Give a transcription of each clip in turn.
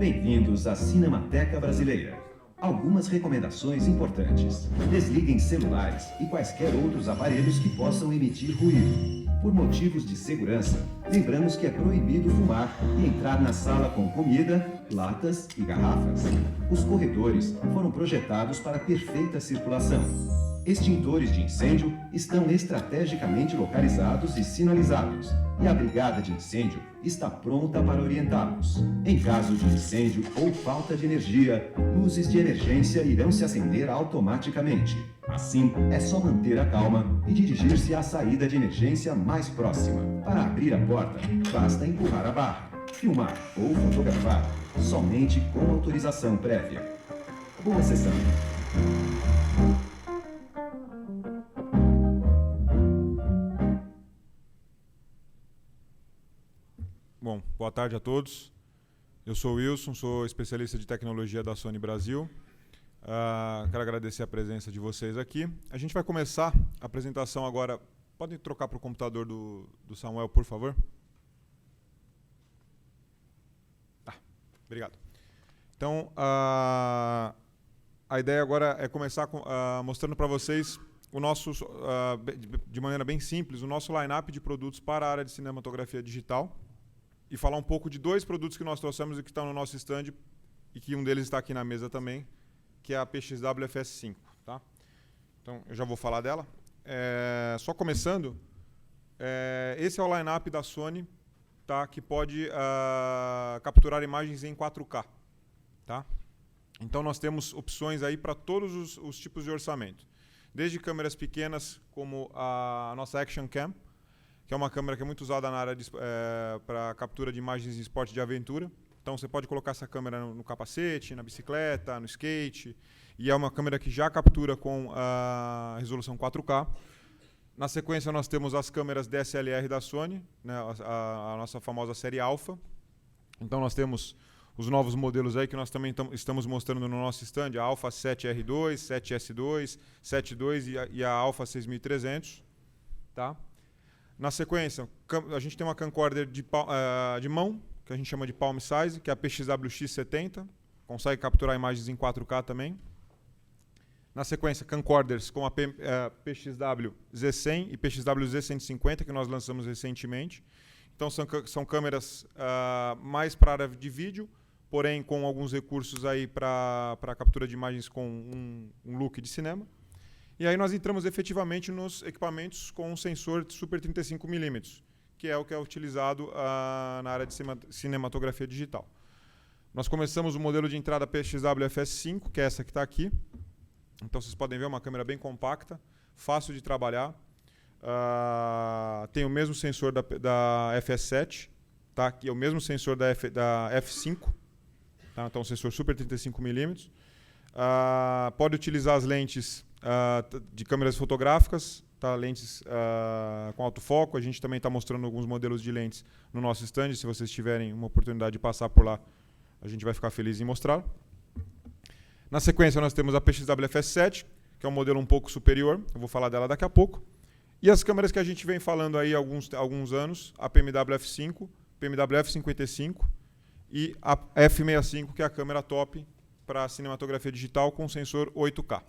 Bem-vindos à Cinemateca Brasileira. Algumas recomendações importantes. Desliguem celulares e quaisquer outros aparelhos que possam emitir ruído. Por motivos de segurança, lembramos que é proibido fumar e entrar na sala com comida, latas e garrafas. Os corredores foram projetados para perfeita circulação. Extintores de incêndio estão estrategicamente localizados e sinalizados, e a brigada de incêndio está pronta para orientá-los. Em caso de incêndio ou falta de energia, luzes de emergência irão se acender automaticamente. Assim, é só manter a calma e dirigir-se à saída de emergência mais próxima. Para abrir a porta, basta empurrar a barra, filmar ou fotografar, somente com autorização prévia. Boa sessão! Bom, boa tarde a todos. Eu sou o Wilson, sou especialista de tecnologia da Sony Brasil. Quero agradecer a presença de vocês aqui. A gente vai começar a apresentação agora. Podem trocar para o computador do Samuel, por favor? Obrigado. Então, a ideia agora é começar mostrando para vocês o nosso, de maneira bem simples, o nosso line-up de produtos para a área de cinematografia digital. E falar um pouco de dois produtos que nós trouxemos e que estão no nosso stand, e que um deles está aqui na mesa também, que é a PXW FS5. Tá? Então, eu já vou falar dela. Só começando, esse é o line-up da Sony, tá? Que pode capturar imagens em 4K. Tá? Então, nós temos opções aí para todos os tipos de orçamento. Desde câmeras pequenas, como a nossa Action Cam, que é uma câmera que é muito usada na área para captura de imagens de esporte de aventura. Então, você pode colocar essa câmera no capacete, na bicicleta, no skate. E é uma câmera que já captura com a resolução 4K. Na sequência, nós temos as câmeras DSLR da Sony, né, a nossa famosa série Alpha. Então, nós temos os novos modelos aí que nós também estamos mostrando no nosso stand, a Alpha 7R2, 7S2, 7.2 e a Alpha 6300. Tá? Na sequência, a gente tem uma camcorder de mão, que a gente chama de palm size, que é a PXW X70, consegue capturar imagens em 4K também. Na sequência, camcorders com a PXW Z100 e PXW Z150, que nós lançamos recentemente. Então, são câmeras mais para a área de vídeo, porém com alguns recursos aí para captura de imagens com um look de cinema. E aí nós entramos efetivamente nos equipamentos com um sensor de Super 35mm, que é o que é utilizado na área de cinematografia digital. Nós começamos o modelo de entrada PXW FS5, que é essa que está aqui. Então vocês podem ver uma câmera bem compacta, fácil de trabalhar. Tem o mesmo sensor da FS7, tá? Que é o mesmo sensor da F5, tá? Então um sensor Super 35mm. Pode utilizar as lentes de câmeras fotográficas, tá? Lentes com autofoco. A gente também está mostrando alguns modelos de lentes no nosso stand. Se vocês tiverem uma oportunidade de passar por lá, a gente vai ficar feliz em mostrar. Na sequência, nós temos a PXW FS7, que é um modelo um pouco superior. Eu vou falar dela daqui a pouco. E as câmeras que a gente vem falando aí há alguns anos, a PMW F5, PMW F55 e a F65, que é a câmera top para cinematografia digital com sensor 8K.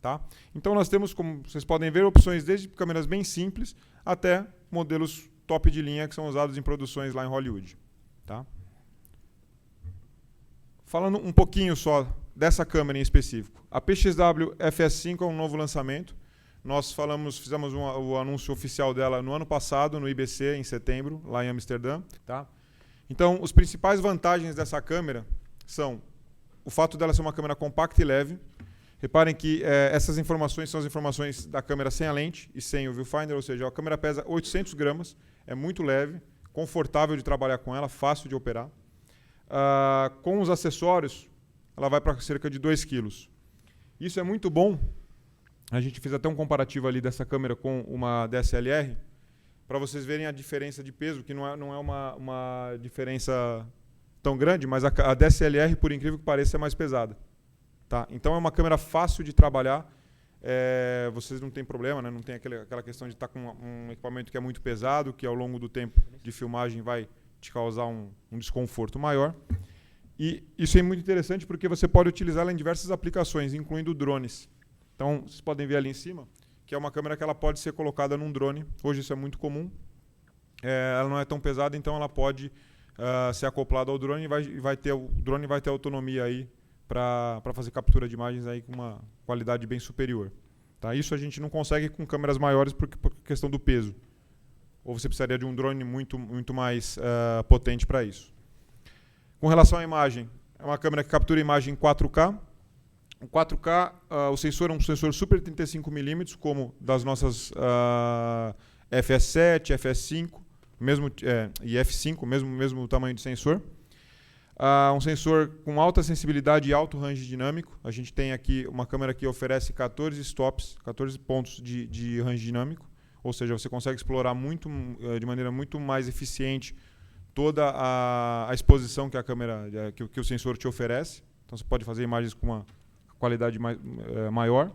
Tá? Então nós temos, como vocês podem ver, opções desde câmeras bem simples até modelos top de linha que são usados em produções lá em Hollywood. Tá? Falando um pouquinho só dessa câmera em específico. A PXW FS5 é um novo lançamento. Nós fizemos o anúncio oficial dela no ano passado, no IBC, em setembro, lá em Amsterdã. Tá? Então, as principais vantagens dessa câmera são o fato dela ser uma câmera compacta e leve. Reparem que essas informações são as informações da câmera sem a lente e sem o viewfinder, ou seja, a câmera pesa 800 gramas, é muito leve, confortável de trabalhar com ela, fácil de operar. Com os acessórios, ela vai para cerca de 2 kg. Isso é muito bom. A gente fez até um comparativo ali dessa câmera com uma DSLR, para vocês verem a diferença de peso, que não é uma diferença tão grande, mas a DSLR, por incrível que pareça, é mais pesada. Tá? Então é uma câmera fácil de trabalhar, vocês não têm problema, né? Não tem aquela questão de estar com um equipamento que é muito pesado, que ao longo do tempo de filmagem vai te causar um desconforto maior. E isso é muito interessante porque você pode utilizá-la em diversas aplicações, incluindo drones. Então, vocês podem ver ali em cima, que é uma câmera que ela pode ser colocada num drone. Hoje isso é muito comum. Ela não é tão pesada, então ela pode ser acoplada ao drone e o drone vai ter autonomia aí para fazer captura de imagens aí com uma qualidade bem superior. Tá? Isso a gente não consegue com câmeras maiores por questão do peso. Ou você precisaria de um drone muito mais potente para isso. Com relação à imagem, é uma câmera que captura imagem em 4K. O 4K, o sensor é um sensor super 35mm, como das nossas FS7, FS5 e F5, mesmo tamanho de sensor. Um sensor com alta sensibilidade e alto range dinâmico. A gente tem aqui uma câmera que oferece 14 stops, 14 pontos de range dinâmico. Ou seja, você consegue explorar de maneira muito mais eficiente toda a exposição que a câmera, que o sensor te oferece. Então você pode fazer imagens com uma qualidade maior.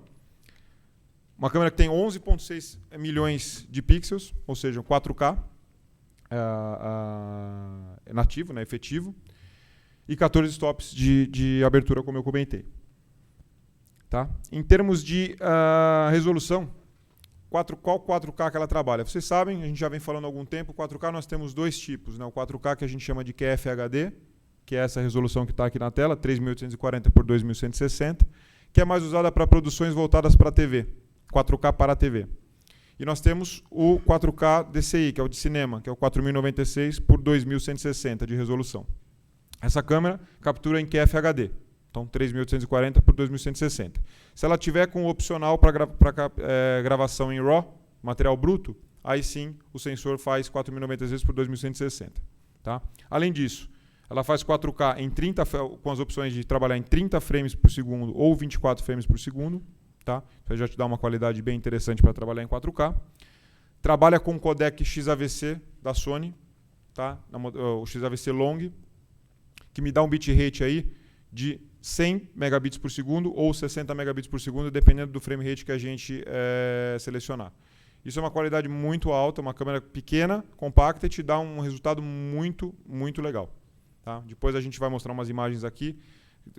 Uma câmera que tem 11,6 milhões de pixels, ou seja, 4K nativo, né, efetivo, e 14 stops de abertura, como eu comentei. Tá? Em termos de resolução, qual 4K que ela trabalha? Vocês sabem, a gente já vem falando há algum tempo, 4K nós temos dois tipos. Né? O 4K que a gente chama de QFHD, que é essa resolução que está aqui na tela, 3.840 por 2.160, que é mais usada para produções voltadas para a TV, 4K para a TV. E nós temos o 4K DCI, que é o de cinema, que é o 4.096 por 2.160 de resolução. Essa câmera captura em QFHD, então 3.840 por 2.160. Se ela tiver com o opcional para gravação em RAW, material bruto, aí sim o sensor faz 4.096 por 2.160. Tá? Além disso, ela faz 4K em 30, com as opções de trabalhar em 30 frames por segundo ou 24 frames por segundo. Tá? Isso já te dá uma qualidade bem interessante para trabalhar em 4K. Trabalha com o codec XAVC da Sony, tá? O XAVC Long, que me dá um bitrate aí de 100 megabits por segundo ou 60 megabits por segundo, dependendo do frame rate que a gente selecionar. Isso é uma qualidade muito alta, uma câmera pequena, compacta, e te dá um resultado muito, muito legal. Tá? Depois a gente vai mostrar umas imagens aqui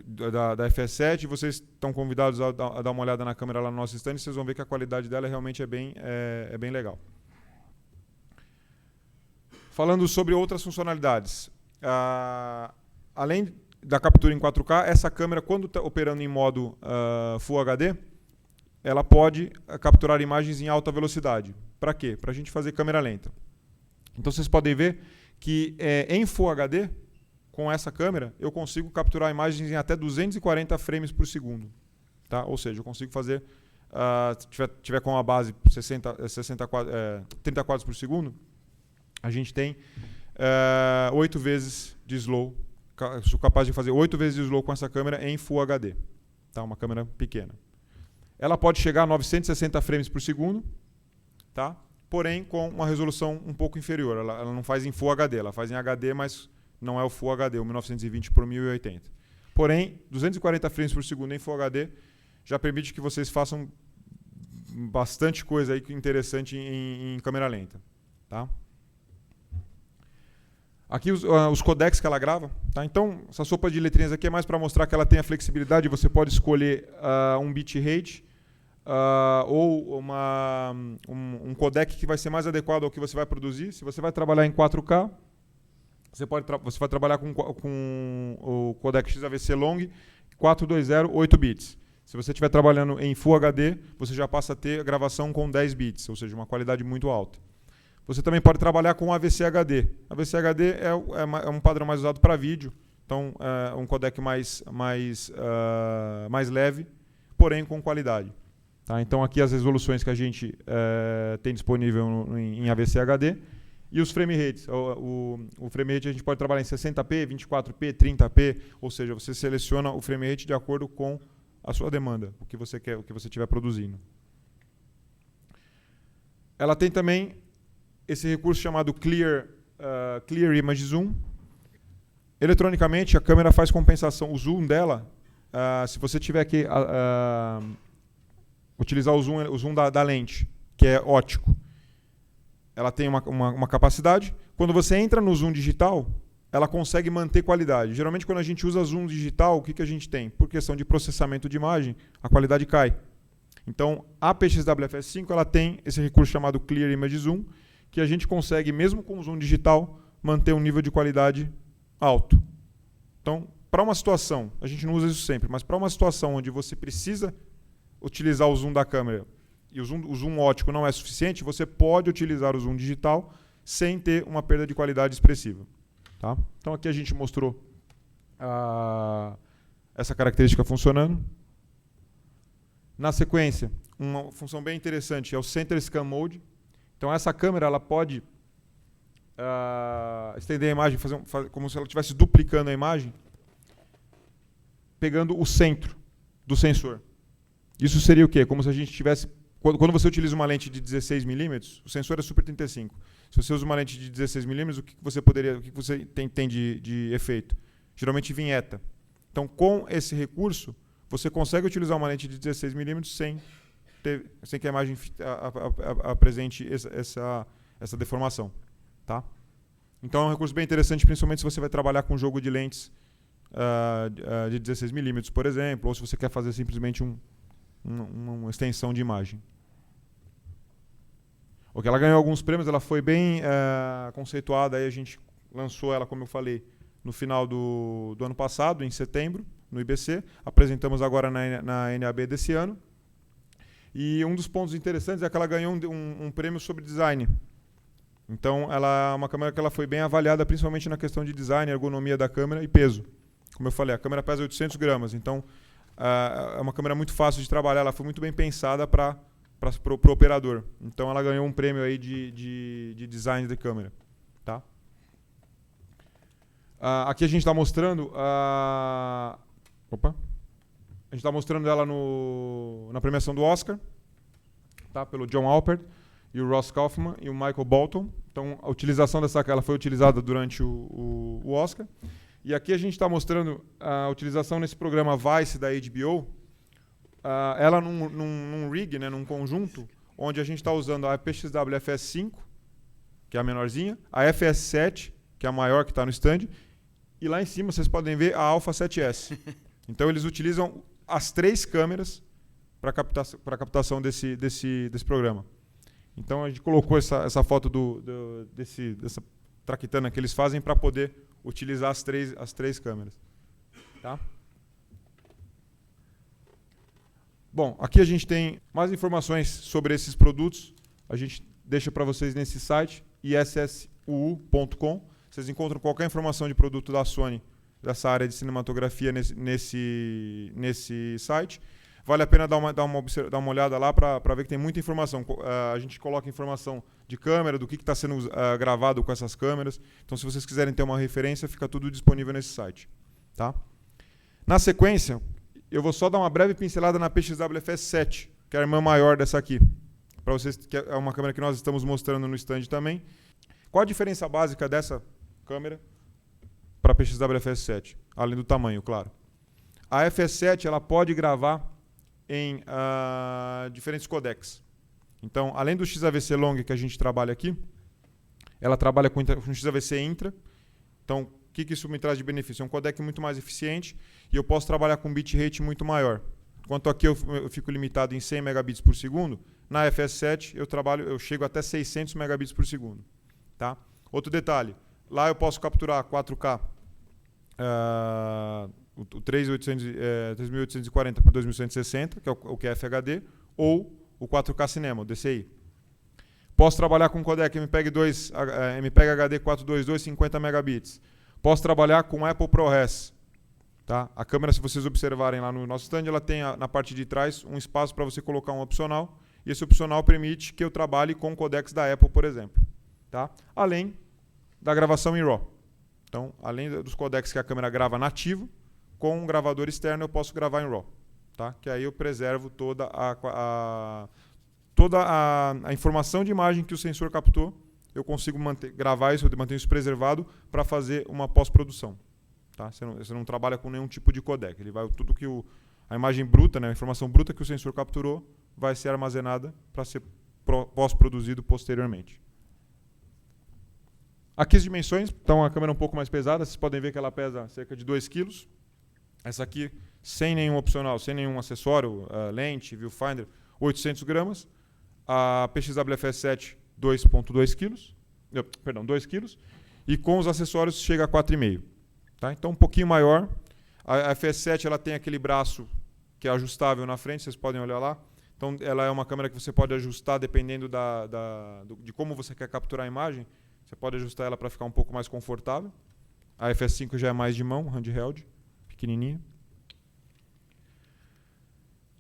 da FS7, vocês estão convidados a dar uma olhada na câmera lá no nosso stand, e vocês vão ver que a qualidade dela realmente é bem legal. Falando sobre outras funcionalidades, além da captura em 4K, essa câmera, quando está operando em modo Full HD, ela pode capturar imagens em alta velocidade. Para quê? Para a gente fazer câmera lenta. Então vocês podem ver que em Full HD, com essa câmera, eu consigo capturar imagens em até 240 frames por segundo. Tá? Ou seja, eu consigo fazer, se tiver com a base 30 quadros por segundo, a gente tem 8 vezes de slow. Sou capaz de fazer 8 vezes de slow com essa câmera em Full HD. Tá? Uma câmera pequena. Ela pode chegar a 960 frames por segundo, tá? Porém com uma resolução um pouco inferior. Ela não faz em Full HD, ela faz em HD, mas não é o Full HD, o 1920 por 1080. Porém, 240 frames por segundo em Full HD já permite que vocês façam bastante coisa aí interessante em câmera lenta. Tá? Aqui os codecs que ela grava. Tá? Então, essa sopa de letrinhas aqui é mais para mostrar que ela tem a flexibilidade. Você pode escolher um bitrate ou um codec que vai ser mais adequado ao que você vai produzir. Se você vai trabalhar em 4K, você vai trabalhar com o codec XAVC Long 420 8 bits. Se você estiver trabalhando em Full HD, você já passa a ter a gravação com 10 bits, ou seja, uma qualidade muito alta. Você também pode trabalhar com AVC HD. AVC HD é um padrão mais usado para vídeo, então é um codec mais leve, porém com qualidade. Tá? Então aqui as resoluções que a gente tem disponível em AVC HD. E os frame rates. O frame rate a gente pode trabalhar em 60p, 24p, 30p, ou seja, você seleciona o frame rate de acordo com a sua demanda, o que você quer, o que você estiver produzindo. Ela tem também esse recurso chamado Clear Image Zoom. Eletronicamente, a câmera faz compensação. O zoom dela, se você tiver que utilizar o zoom da lente, que é óptico, ela tem uma capacidade. Quando você entra no zoom digital, ela consegue manter qualidade. Geralmente, quando a gente usa zoom digital, o que a gente tem? Por questão de processamento de imagem, a qualidade cai. Então, a PXWFS5 ela tem esse recurso chamado Clear Image Zoom, que a gente consegue, mesmo com o zoom digital, manter um nível de qualidade alto. Então, para uma situação, a gente não usa isso sempre, mas para uma situação onde você precisa utilizar o zoom da câmera e o zoom óptico não é suficiente, você pode utilizar o zoom digital sem ter uma perda de qualidade expressiva. Tá? Então, aqui a gente mostrou essa característica funcionando. Na sequência, uma função bem interessante é o Center Scan Mode. Então, essa câmera ela pode estender a imagem, como se ela estivesse duplicando a imagem, pegando o centro do sensor. Isso seria o quê? Como se a gente tivesse... Quando você utiliza uma lente de 16 mm, o sensor é Super 35. Se você usa uma lente de 16 mm, o que você tem de efeito? Geralmente vinheta. Então, com esse recurso, você consegue utilizar uma lente de 16 mm sem que a imagem apresente essa deformação. Tá? Então, é um recurso bem interessante, principalmente se você vai trabalhar com jogo de lentes de 16 mm, por exemplo, ou se você quer fazer simplesmente uma extensão de imagem. Ok, ela ganhou alguns prêmios, ela foi bem conceituada, aí a gente lançou ela, como eu falei, no final do ano passado, em setembro, no IBC. Apresentamos agora na NAB desse ano. E um dos pontos interessantes é que ela ganhou um prêmio sobre design. Então, ela é uma câmera que ela foi bem avaliada, principalmente na questão de design, ergonomia da câmera e peso. Como eu falei, a câmera pesa 800 gramas, então é uma câmera muito fácil de trabalhar, ela foi muito bem pensada para o operador. Então, ela ganhou um prêmio aí de design de câmera. Tá? Aqui a gente está mostrando... A gente está mostrando ela na premiação do Oscar, tá? Pelo John Alpert, e o Ross Kaufman e o Michael Bolton. Então, a utilização dessa ela foi utilizada durante o Oscar. E aqui a gente está mostrando a utilização nesse programa Vice da HBO, ela num rig, né, num conjunto, onde a gente está usando a PXW FS5, que é a menorzinha, a FS7, que é a maior que está no stand, e lá em cima vocês podem ver a Alpha 7S. Então, eles utilizam as 3 câmeras para captação desse programa. Então, a gente colocou essa foto dessa traquitana que eles fazem para poder utilizar as três câmeras. Tá? Bom, aqui a gente tem mais informações sobre esses produtos. A gente deixa para vocês nesse site, issuu.com. Vocês encontram qualquer informação de produto da Sony, dessa área de cinematografia nesse site. Vale a pena dar uma olhada lá para ver que tem muita informação. A gente coloca informação de câmera, do que está sendo gravado com essas câmeras. Então, se vocês quiserem ter uma referência, fica tudo disponível nesse site. Tá? Na sequência, eu vou só dar uma breve pincelada na PXWFS7, que é a irmã maior dessa aqui. Para vocês, que é uma câmera que nós estamos mostrando no stand também. Qual a diferença básica dessa câmera para a PXWFS7? Além do tamanho, claro. A FS7 ela pode gravar em diferentes codecs. Então, além do XAVC Long que a gente trabalha aqui, ela trabalha com XAVC Intra. Então, o que isso me traz de benefício? É um codec muito mais eficiente e eu posso trabalhar com bitrate muito maior. Enquanto aqui eu fico limitado em 100 megabits por segundo, na FS7 eu chego até 600 megabits por segundo. Tá? Outro detalhe, lá eu posso capturar 4K, o 3840 por 2160, que é o QFHD, ou o 4K Cinema, o DCI. Posso trabalhar com codec MPEG HD 422, 50 megabits. Posso trabalhar com Apple ProRes. Tá? A câmera, se vocês observarem lá no nosso stand, ela tem na parte de trás um espaço para você colocar um opcional, e esse opcional permite que eu trabalhe com codecs da Apple, por exemplo. Tá? Além da gravação em RAW. Então, além dos codecs que a câmera grava nativo, com um gravador externo eu posso gravar em RAW. Tá? Que aí eu preservo toda a informação de imagem que o sensor captou, eu consigo gravar isso, manter isso preservado para fazer uma pós-produção. Tá? Você não trabalha com nenhum tipo de codec. Ele vai, tudo que a imagem bruta, né, a informação bruta que o sensor capturou, vai ser armazenada para ser pós-produzido posteriormente. Aqui as dimensões, então a câmera é um pouco mais pesada, vocês podem ver que ela pesa cerca de 2 kg. Essa aqui, sem nenhum opcional, sem nenhum acessório, lente, viewfinder, 800 gramas. A PXWFS7, 2,2 kg. Perdão, 2 kg. E com os acessórios chega a 4,5. Tá? Então um pouquinho maior. A FS7 ela tem aquele braço que é ajustável na frente, vocês podem olhar lá. Então ela é uma câmera que você pode ajustar dependendo de como você quer capturar a imagem. Você pode ajustar ela para ficar um pouco mais confortável. A FS5 já é mais de mão, handheld, pequenininha.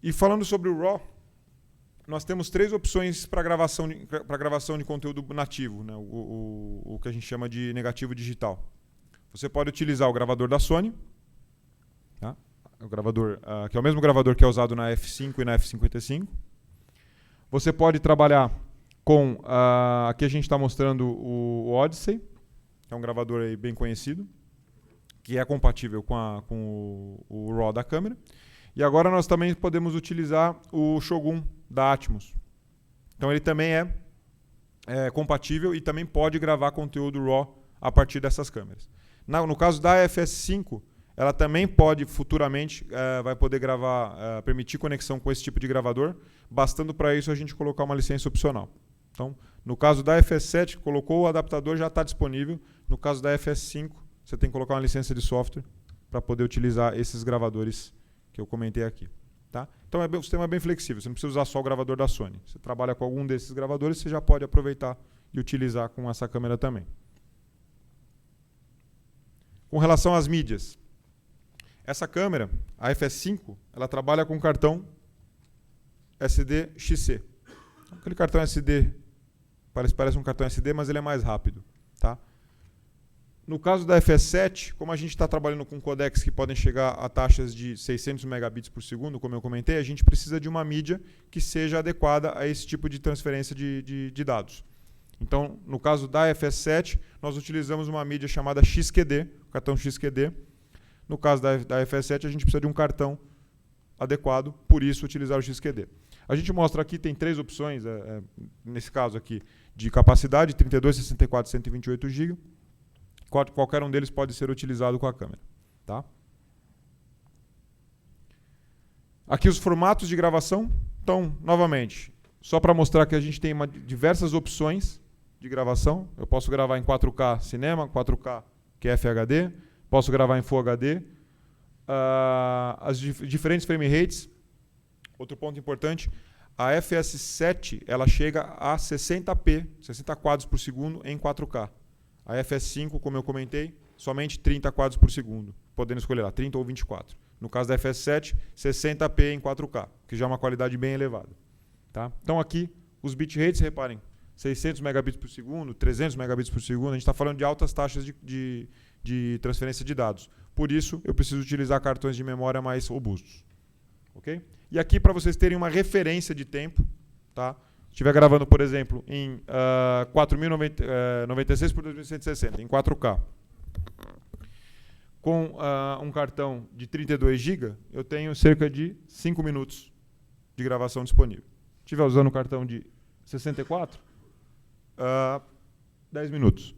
E falando sobre o RAW, nós temos 3 opções para gravação de conteúdo nativo, né? O que a gente chama de negativo digital. Você pode utilizar o gravador da Sony, tá? O gravador, que é o mesmo gravador que é usado na F5 e na F55. Você pode trabalhar com, aqui a gente está mostrando o Odyssey, que é um gravador aí bem conhecido, que é compatível com o RAW da câmera. E agora nós também podemos utilizar o Shogun da Atmos. Então ele também é compatível e também pode gravar conteúdo RAW a partir dessas câmeras. No caso da FS5, ela também pode futuramente, vai poder gravar, permitir conexão com esse tipo de gravador, bastando para isso a gente colocar uma licença opcional. Então, no caso da FS7, colocou o adaptador, já está disponível. No caso da FS5, você tem que colocar uma licença de software para poder utilizar esses gravadores que eu comentei aqui. Tá? Então o sistema é bem flexível, você não precisa usar só o gravador da Sony. Você trabalha com algum desses gravadores, você já pode aproveitar e utilizar com essa câmera também. Com relação às mídias, essa câmera, a FS5, ela trabalha com cartão SD XC. Aquele cartão SD parece um cartão SD, mas ele é mais rápido. Tá? No caso da FS7, como a gente está trabalhando com codecs que podem chegar a taxas de 600 megabits por segundo, como eu comentei, a gente precisa de uma mídia que seja adequada a esse tipo de transferência de dados. Então, no caso da FS7, nós utilizamos uma mídia chamada XQD, cartão XQD. No caso da FS7, a gente precisa de um cartão adequado, por isso utilizar o XQD. A gente mostra aqui, tem 3 opções, nesse caso aqui, de capacidade, 32, 64, 128 GB. Qualquer um deles pode ser utilizado com a câmera. Tá? Aqui os formatos de gravação. Então, novamente, só para mostrar que a gente tem diversas opções de gravação. Eu posso gravar em 4K cinema, 4K QFHD, posso gravar em Full HD. As diferentes frame rates. Outro ponto importante, a FS7 ela chega a 60p, 60 quadros por segundo em 4K. A FS5, como eu comentei, somente 30 quadros por segundo, podendo escolher lá, 30 ou 24. No caso da FS7, 60p em 4K, que já é uma qualidade bem elevada. Tá? Então aqui, os bitrates, reparem, 600 megabits por segundo, 300 megabits por segundo, a gente está falando de altas taxas de transferência de dados. Por isso, eu preciso utilizar cartões de memória mais robustos. Okay? E aqui, para vocês terem uma referência de tempo, tá? Se estiver gravando, por exemplo, em 4096 por 2160, em 4K, com um cartão de 32 GB, eu tenho cerca de 5 minutos de gravação disponível. Se estiver usando o cartão de 64, 10 minutos.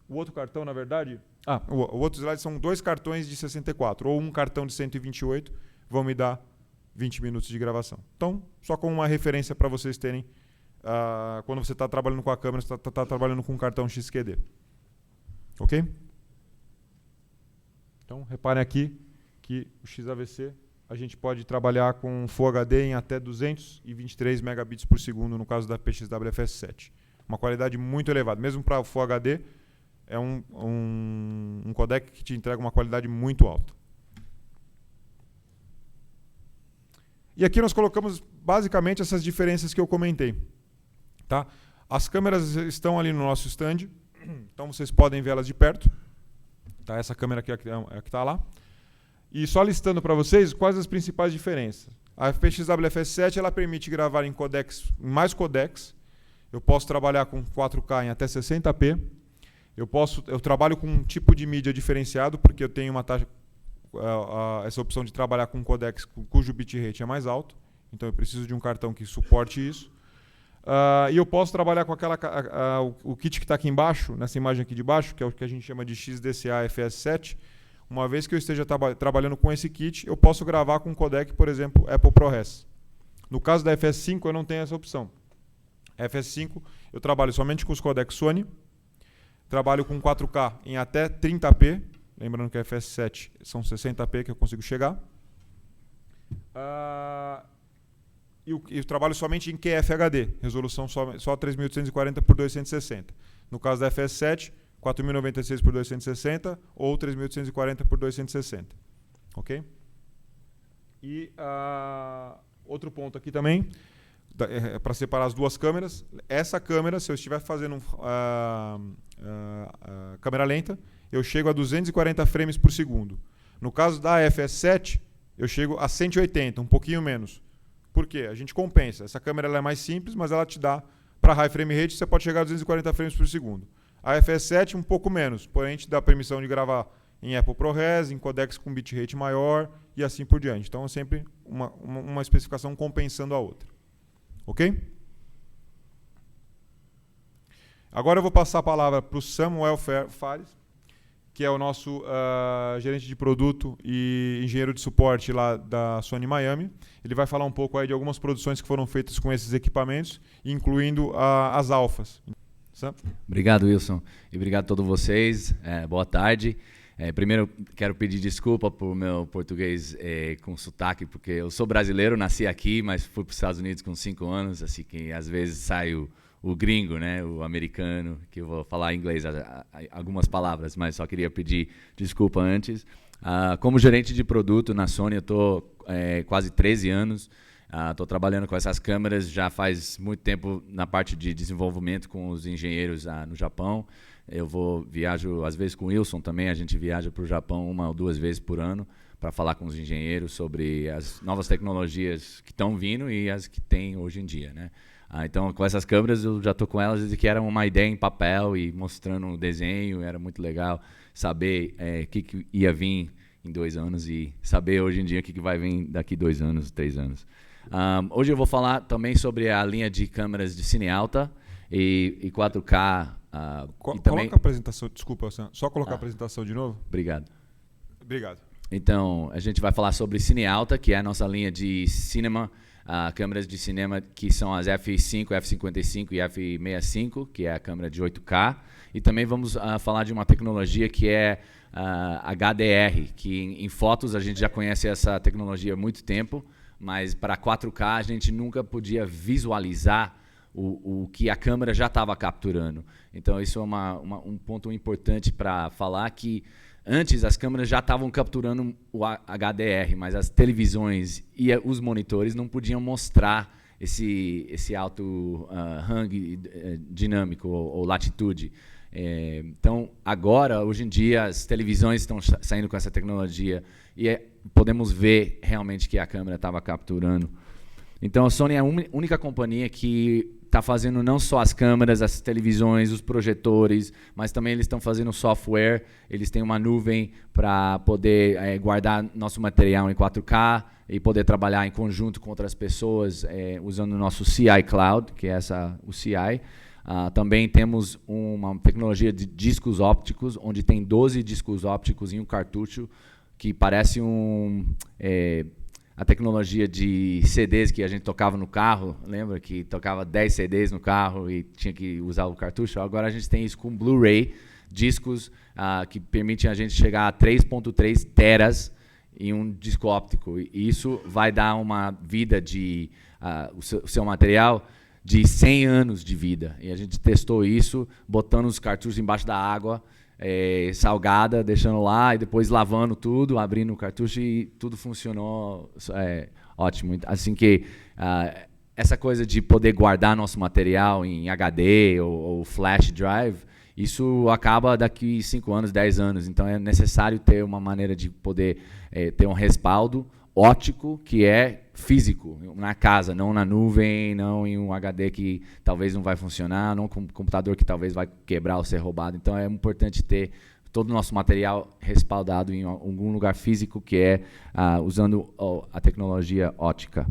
O outro cartão, na verdade... o outro slide são 2 cartões de 64, ou um cartão de 128, vão me dar 20 minutos de gravação. Então, só como uma referência para vocês terem, quando você está trabalhando com a câmera, você está trabalhando com um cartão XQD. Ok? Então, reparem aqui que o XAVC a gente pode trabalhar com Full HD em até 223 megabits por segundo, no caso da PXWFS7. Uma qualidade muito elevada. Mesmo para o Full HD, é um codec que te entrega uma qualidade muito alta. E aqui nós colocamos basicamente essas diferenças que eu comentei. Tá? As câmeras estão ali no nosso stand, então vocês podem vê-las de perto. Tá? Essa câmera aqui é a que está lá. E só listando para vocês quais as principais diferenças. A PXWFS7 ela permite gravar em mais codecs. Eu posso trabalhar com 4K em até 60p. Eu trabalho com um tipo de mídia diferenciado, porque eu tenho uma taxa... essa opção de trabalhar com codecs cujo bitrate é mais alto, então eu preciso de um cartão que suporte isso. E eu posso trabalhar com o kit que está aqui embaixo, nessa imagem aqui de baixo, que é o que a gente chama de XDCA FS7. Uma vez que eu esteja trabalhando com esse kit, eu posso gravar com um codec, por exemplo, Apple ProRes. No caso da FS5, eu não tenho essa opção. A FS5, eu trabalho somente com os codecs Sony, trabalho com 4K em até 30p, lembrando que a FS7 são 60p que eu consigo chegar. E eu trabalho somente em QFHD, resolução só 3840 por 260. No caso da FS7, 4096 por 260 ou 3840 por 260. Ok? E outro ponto aqui também, para separar as duas câmeras. Essa câmera, se eu estiver fazendo câmera lenta, eu chego a 240 frames por segundo. No caso da FS7, eu chego a 180, um pouquinho menos. Por quê? A gente compensa. Essa câmera ela é mais simples, mas ela te dá, para high frame rate, você pode chegar a 240 frames por segundo. A FS7 um pouco menos, porém te dá permissão de gravar em Apple ProRes, em codecs com bitrate maior e assim por diante. Então é sempre uma especificação compensando a outra. Ok? Agora eu vou passar a palavra para o Samuel Fares, que é o nosso gerente de produto e engenheiro de suporte lá da Sony Miami. Ele vai falar um pouco aí de algumas produções que foram feitas com esses equipamentos, incluindo as alfas. Sam? Obrigado, Wilson. E obrigado a todos vocês. Boa tarde. Primeiro, quero pedir desculpa por meu português com sotaque, porque eu sou brasileiro, nasci aqui, mas fui para os Estados Unidos com 5 anos, assim que às vezes sai o gringo, né, o americano, que eu vou falar em inglês algumas palavras, mas só queria pedir desculpa antes. Como gerente de produto na Sony, eu estou quase 13 anos. Estou trabalhando com essas câmeras já faz muito tempo na parte de desenvolvimento com os engenheiros no Japão. Eu viajo às vezes com o Wilson também, a gente viaja para o Japão 1 ou 2 vezes por ano para falar com os engenheiros sobre as novas tecnologias que estão vindo e as que tem hoje em dia, né? Então, com essas câmeras, eu já estou com elas desde que era uma ideia em papel e mostrando um desenho. Era muito legal saber o que ia vir em 2 anos e saber hoje em dia o que vai vir daqui 2 anos, 3 anos. Hoje eu vou falar também sobre a linha de câmeras de cine alta e 4K. Coloca a apresentação, desculpa, só colocar a apresentação de novo. Obrigado. Obrigado. Então, a gente vai falar sobre cine alta, que é a nossa linha de cinema, câmeras de cinema que são as F5, F55 e F65, que é a câmera de 8K. E também vamos falar de uma tecnologia que é HDR, que em fotos a gente já conhece essa tecnologia há muito tempo, mas para 4K a gente nunca podia visualizar o que a câmera já estava capturando. Então isso é um ponto importante para falar, que antes as câmeras já estavam capturando o HDR, mas as televisões e os monitores não podiam mostrar esse alto hang dinâmico ou latitude. Então agora, hoje em dia, as televisões estão saindo com essa tecnologia e podemos ver realmente que a câmera estava capturando. Então a Sony é a única companhia que está fazendo não só as câmeras, as televisões, os projetores, mas também eles estão fazendo software. Eles têm uma nuvem para poder guardar nosso material em 4K e poder trabalhar em conjunto com outras pessoas usando o nosso CI Cloud, que é o CI. Também temos uma tecnologia de discos ópticos, onde tem 12 discos ópticos em um cartucho, que parece a tecnologia de CDs que a gente tocava no carro. Lembra que tocava 10 CDs no carro e tinha que usar o cartucho? Agora a gente tem isso com Blu-ray, discos que permitem a gente chegar a 3.3 teras em um disco óptico. E isso vai dar uma vida o seu material de 100 anos de vida. E a gente testou isso, botando os cartuchos embaixo da água, salgada, deixando lá e depois lavando tudo, abrindo o cartucho e tudo funcionou ótimo. Assim que essa coisa de poder guardar nosso material em HD ou flash drive, isso acaba daqui 5 anos, 10 anos. Então é necessário ter uma maneira de poder ter um respaldo óptico que é físico, na casa, não na nuvem, não em um HD que talvez não vai funcionar, não com um computador que talvez vai quebrar ou ser roubado. Então é importante ter todo o nosso material respaldado em algum lugar físico, que é usando a tecnologia óptica.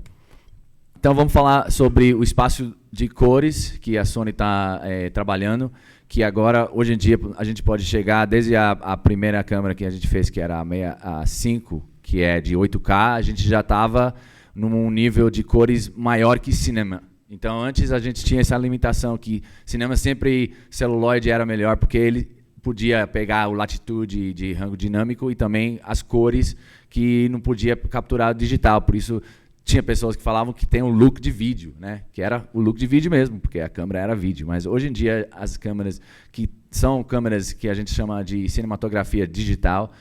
Então vamos falar sobre o espaço de cores que a Sony está trabalhando, que agora, hoje em dia, a gente pode chegar, desde a primeira câmera que a gente fez, que era a 5, que é de 8K, a gente já estava num nível de cores maior que cinema. Então antes a gente tinha essa limitação que cinema sempre celuloide era melhor, porque ele podia pegar o latitude de rango dinâmico e também as cores que não podia capturar digital, por isso tinha pessoas que falavam que tem um look de vídeo, né? Que era o look de vídeo mesmo, porque a câmera era vídeo. Mas hoje em dia as câmeras que são câmeras que a gente chama de cinematografia digital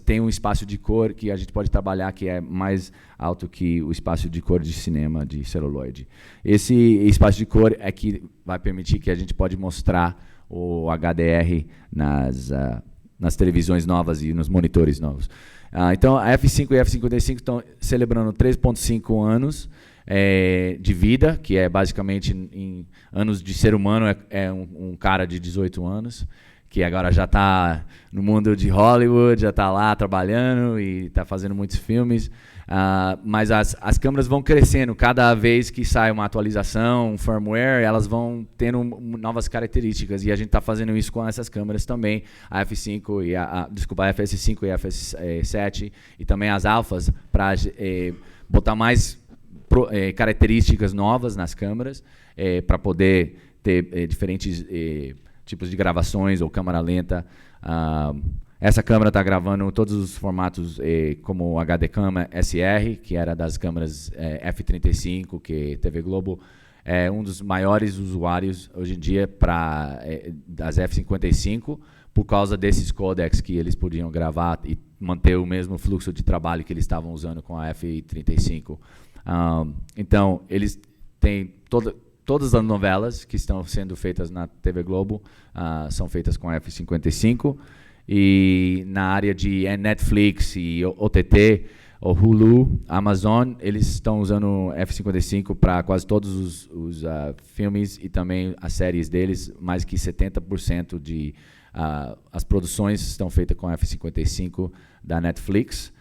tem um espaço de cor que a gente pode trabalhar que é mais alto que o espaço de cor de cinema de celuloide. Esse espaço de cor é que vai permitir que a gente pode mostrar o HDR nas televisões novas e nos monitores novos. Então, a F5 e a F55 estão celebrando 3,5 anos de vida, que é basicamente, em anos de ser humano, é um cara de 18 anos, que agora já está no mundo de Hollywood, já está lá trabalhando e está fazendo muitos filmes. Mas as câmeras vão crescendo. Cada vez que sai uma atualização, um firmware, elas vão tendo novas características. E a gente está fazendo isso com essas câmeras também, a F5 e a FS5 e a FS7, e também as alfas, para botar mais características novas nas câmeras, para poder ter diferentes tipos de gravações ou câmera lenta. Essa câmera está gravando todos os formatos como o HD Cam SR, que era das câmeras F35, que TV Globo é um dos maiores usuários hoje em dia das F55, por causa desses codecs que eles podiam gravar e manter o mesmo fluxo de trabalho que eles estavam usando com a F35. Então, eles têm todas as novelas que estão sendo feitas na TV Globo são feitas com a F55. E na área de Netflix e OTT, o Hulu, Amazon, eles estão usando F55 para quase todos os filmes e também as séries deles. Mais que 70% as produções estão feitas com F55 da Netflix.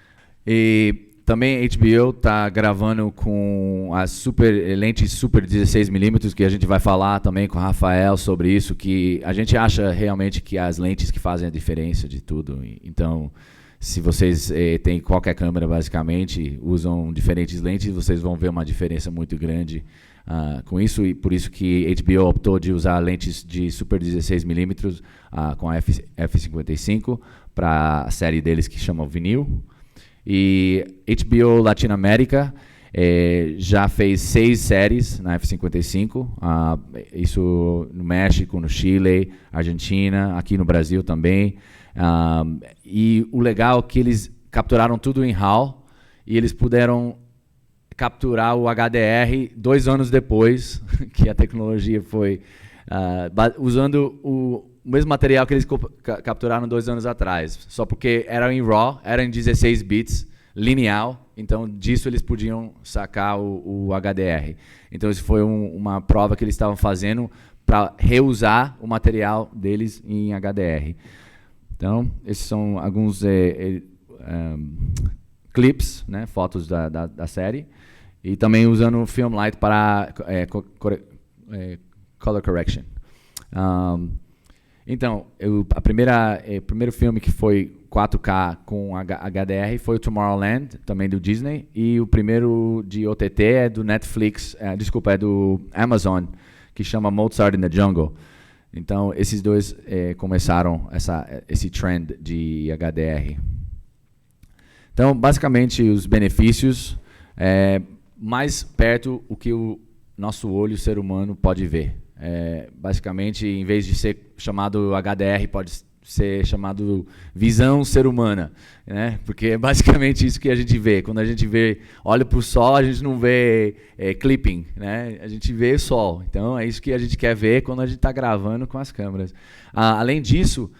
E também a HBO está gravando com as lentes Super 16mm, que a gente vai falar também com o Rafael sobre isso, que a gente acha realmente que as lentes que fazem a diferença de tudo. Então, se vocês têm qualquer câmera, basicamente, usam diferentes lentes, vocês vão ver uma diferença muito grande com isso, e por isso que HBO optou de usar lentes de Super 16mm com a F55 para a série deles que chama Vinil. E HBO Latinoamérica já fez 6 séries na F55, isso no México, no Chile, Argentina, aqui no Brasil também. E o legal é que eles capturaram tudo em RAW e eles puderam capturar o HDR 2 anos depois que a tecnologia foi usando o mesmo material que eles capturaram 2 anos atrás, só porque era em RAW, era em 16 bits, lineal, então disso eles podiam sacar o HDR. Então isso foi uma prova que eles estavam fazendo para reusar o material deles em HDR. Então, esses são alguns clips, né, fotos da série, e também usando o Filmlight para color correction. Então, o primeiro filme que foi 4K com HDR foi o Tomorrowland, também do Disney, e o primeiro de OTT é do Netflix, é do Amazon, que chama Mozart in the Jungle. Então, esses dois começaram esse trend de HDR. Então, basicamente, os benefícios, mais perto o que o nosso olho, ser humano, pode ver. Basicamente, em vez de ser chamado HDR, pode ser chamado visão ser humana, né? Porque é basicamente isso que a gente vê. Quando a gente olha para o sol, a gente não vê clipping, né? A gente vê o sol. Então, é isso que a gente quer ver quando a gente está gravando com as câmeras. Além disso,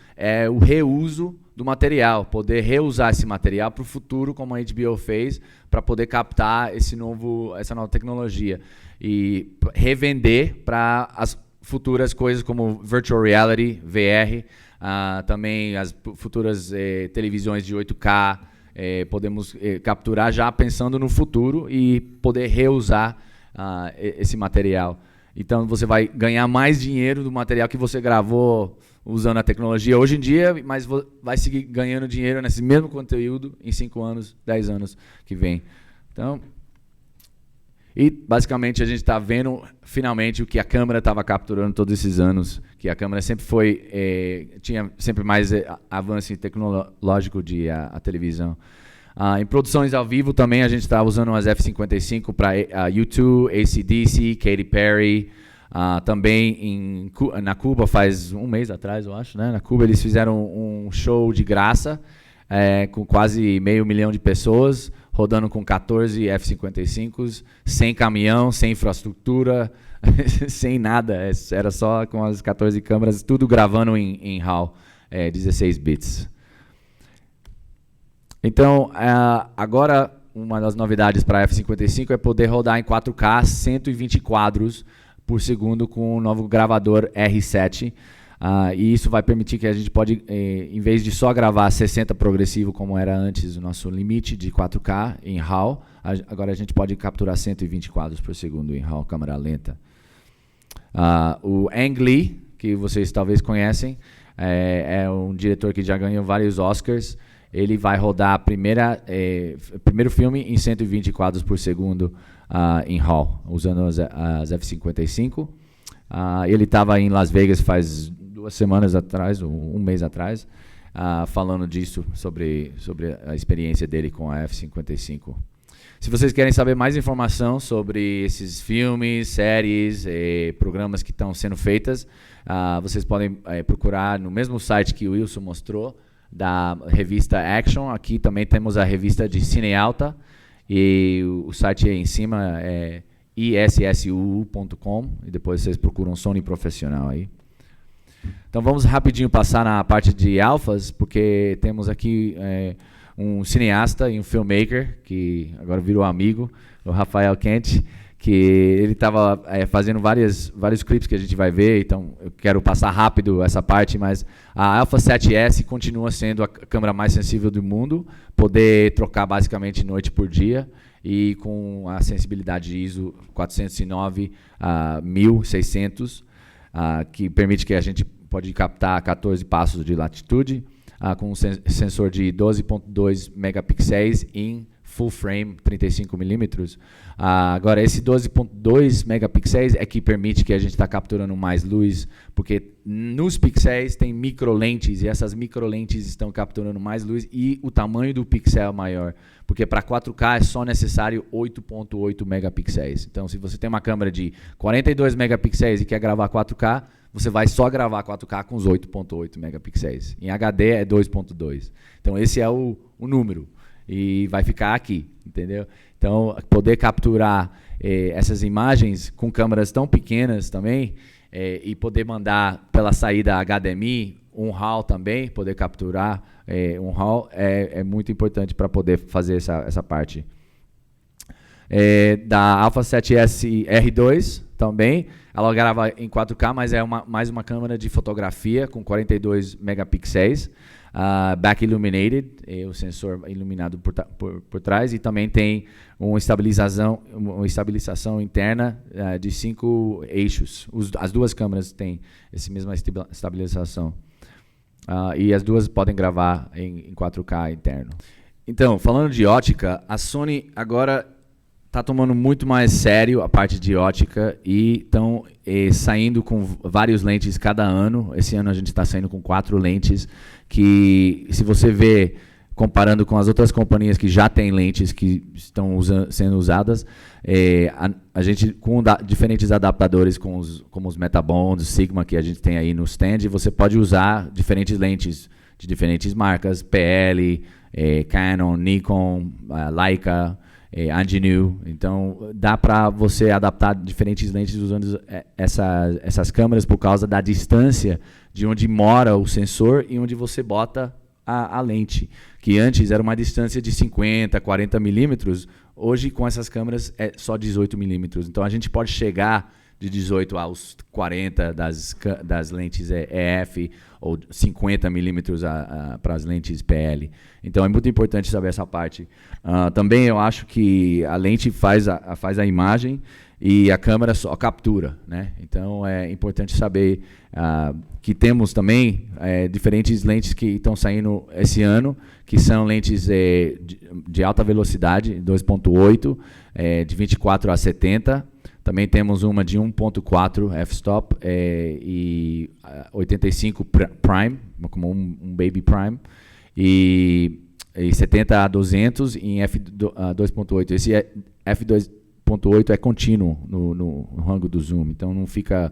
o reuso do material, poder reusar esse material para o futuro, como a HBO fez, para poder captar essa nova tecnologia e revender para as futuras coisas como Virtual Reality, VR, também as futuras televisões de 8K, podemos capturar já pensando no futuro e poder reusar esse material. Então, você vai ganhar mais dinheiro do material que você gravou usando a tecnologia hoje em dia, mas vai seguir ganhando dinheiro nesse mesmo conteúdo em 5 anos, 10 anos que vem. Então, e basicamente a gente está vendo finalmente o que a câmera estava capturando todos esses anos, que a câmera sempre tinha sempre mais avanço tecnológico de a televisão. Em produções ao vivo também a gente está usando as F55 para U2, AC/DC, Katy Perry. Também na Cuba, faz um mês atrás, eu acho, né? Na Cuba eles fizeram um show de graça com quase 500 mil de pessoas, rodando com 14 F55s, sem caminhão, sem infraestrutura, sem nada. Era só com as 14 câmeras, tudo gravando em RAW, 16 bits. Então, agora, uma das novidades para a F55 é poder rodar em 4K 120 quadros por segundo com o novo gravador R7. E isso vai permitir que a gente pode, em vez de só gravar 60 progressivo, como era antes o nosso limite de 4K em RAW, agora a gente pode capturar 120 quadros por segundo em RAW, câmera lenta. O Ang Lee, que vocês talvez conhecem, é um diretor que já ganhou vários Oscars. Ele vai rodar primeiro filme em 120 quadros por segundo em RAW, usando as F55. Ele estava em Las Vegas faz 2 semanas atrás, ou um mês atrás, falando disso, sobre a experiência dele com a F55. Se vocês querem saber mais informação sobre esses filmes, séries, programas que estão sendo feitas, vocês podem procurar no mesmo site que o Wilson mostrou, da revista Action. Aqui também temos a revista de Cinealta, e o site aí em cima é issuu.com, e depois vocês procuram Sony Profissional aí. Então vamos rapidinho passar na parte de alfas, porque temos aqui um cineasta e um filmmaker, que agora virou amigo, o Rafael Kent, que ele estava fazendo vários clipes que a gente vai ver, então eu quero passar rápido essa parte, mas a Alpha 7S continua sendo a câmera mais sensível do mundo, poder trocar basicamente noite por dia, e com a sensibilidade ISO 409 a 1600, que permite que a gente pode captar 14 passos de latitude, com um sensor de 12.2 megapixéis em full frame, 35 milímetros. Agora, esse 12.2 megapixéis é que permite que a gente está capturando mais luz, porque nos pixéis tem microlentes, e essas microlentes estão capturando mais luz, e o tamanho do pixel é maior, porque para 4K é só necessário 8.8 megapixéis. Então, se você tem uma câmera de 42 megapixéis e quer gravar 4K, você vai só gravar 4K com os 8.8 megapixéis. Em HD é 2.2. Então, esse é o número. E vai ficar aqui, entendeu? Então, poder capturar essas imagens com câmeras tão pequenas também, e poder mandar pela saída HDMI, um RAW também, poder capturar um RAW, é muito importante para poder fazer essa parte. Da Alpha 7S R2 também, ela grava em 4K, mas é mais uma câmera de fotografia com 42 megapixéis, back illuminated, o sensor iluminado por trás, e também tem uma estabilização interna de 5 eixos. As duas câmeras têm essa mesma estabilização. E as duas podem gravar em 4K interno. Então, falando de ótica, a Sony agora está tomando muito mais sério a parte de ótica e estão saindo com vários lentes cada ano. Esse ano a gente está saindo com 4 lentes que, se você vê, comparando com as outras companhias que já têm lentes que estão sendo usadas, a gente, com diferentes adaptadores, como os Metabond, Sigma, que a gente tem aí no stand, você pode usar diferentes lentes de diferentes marcas, PL, Canon, Nikon, Leica, Angenieux. Então, dá para você adaptar diferentes lentes usando essas câmeras por causa da distância de onde mora o sensor e onde você bota a lente, que antes era uma distância de 50, 40 milímetros, hoje com essas câmeras é só 18 milímetros. Então, a gente pode chegar de 18 aos 40 das lentes EF ou 50 milímetros para as lentes PL. Então é muito importante saber essa parte. Também eu acho que a lente faz a imagem e a câmera só captura, né? Então é importante saber que temos também diferentes lentes que estão saindo esse ano, que são lentes de alta velocidade, 2.8, de 24 a 70. Também temos uma de 1.4 f-stop e 85 prime, como um baby prime, e 70 a 200 em f2.8. Esse f2.8 é contínuo no rango do zoom, então não fica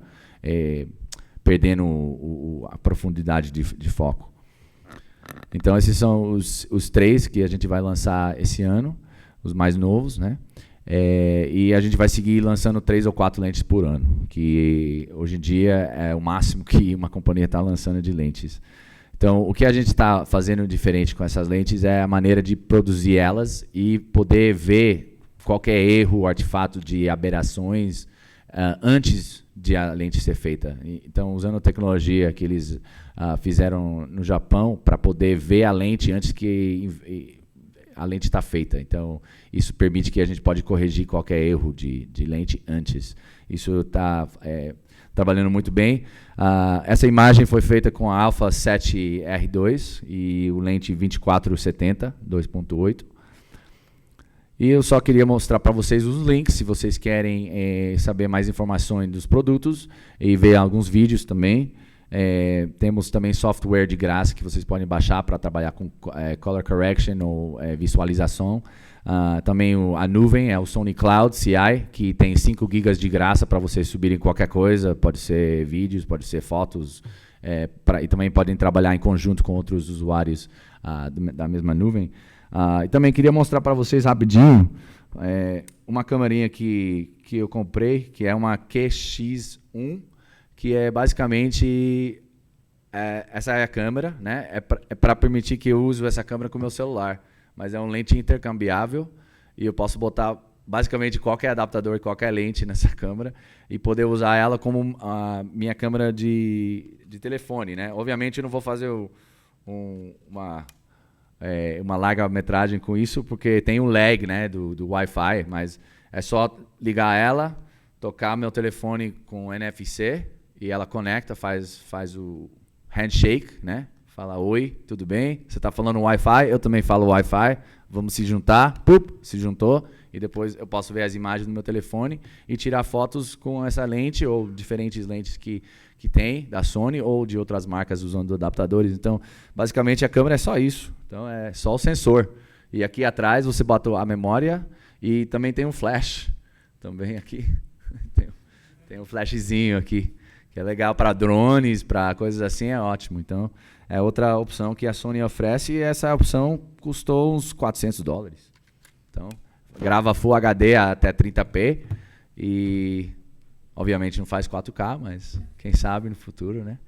perdendo a profundidade de foco. Então esses são os 3 que a gente vai lançar esse ano, os mais novos, né? E a gente vai seguir lançando 3 ou 4 lentes por ano, que hoje em dia é o máximo que uma companhia está lançando de lentes. Então, o que a gente está fazendo diferente com essas lentes é a maneira de produzir elas e poder ver qualquer erro, artefato de aberrações antes de a lente ser feita. Então, usando a tecnologia que eles fizeram no Japão para poder ver a lente antes que a lente está feita. Então, isso permite que a gente pode corrigir qualquer erro de lente antes. Isso está trabalhando muito bem. Essa imagem foi feita com a Alpha 7R2 e o lente 2470, 2.8. E eu só queria mostrar para vocês os links, se vocês querem saber mais informações dos produtos e ver alguns vídeos também. Temos também software de graça que vocês podem baixar para trabalhar com color correction ou visualização. Também a nuvem é o Sony Cloud CI, que tem 5 GB de graça para vocês subirem qualquer coisa, pode ser vídeos, pode ser fotos, e também podem trabalhar em conjunto com outros usuários da mesma nuvem. E também queria mostrar para vocês rapidinho uma câmerinha que eu comprei, que é uma QX1, que é basicamente, essa é a câmera, né? É para permitir que eu use essa câmera com o meu celular, mas é um lente intercambiável e eu posso botar basicamente qualquer adaptador e qualquer lente nessa câmera e poder usar ela como a minha câmera de telefone, né? Obviamente eu não vou fazer uma larga metragem com isso, porque tem um lag, né, do Wi-Fi, mas é só ligar ela, tocar meu telefone com NFC e ela conecta, faz o handshake, né? Fala, oi, tudo bem? Você está falando Wi-Fi, eu também falo Wi-Fi, vamos se juntar, se juntou, e depois eu posso ver as imagens no meu telefone e tirar fotos com essa lente ou diferentes lentes que tem, da Sony ou de outras marcas usando adaptadores. Então, basicamente, a câmera é só isso. Então, é só o sensor. E aqui atrás você bota a memória e também tem um flash. Também aqui. Tem um flashzinho aqui, que é legal para drones, para coisas assim, é ótimo. Então, é outra opção que a Sony oferece e essa opção custou uns $400. Então, grava Full HD até 30p e, obviamente, não faz 4K, mas quem sabe no futuro, né?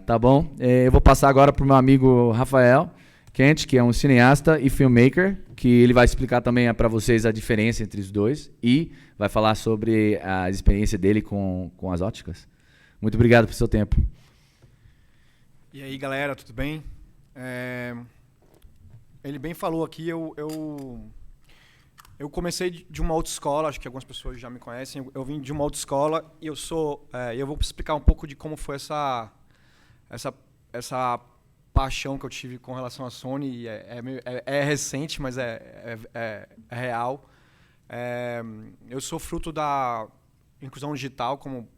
Tá bom. Eu vou passar agora para o meu amigo Rafael Kent, que é um cineasta e filmmaker, que ele vai explicar também para vocês a diferença entre os dois e vai falar sobre a experiência dele com as óticas. Muito obrigado pelo seu tempo. E aí, galera, tudo bem? Ele bem falou aqui, eu comecei de uma autoescola, acho que algumas pessoas já me conhecem. Eu vim de uma autoescola e eu vou explicar um pouco de como foi essa paixão que eu tive com relação à Sony. É recente, mas é real. Eu sou fruto da inclusão digital, como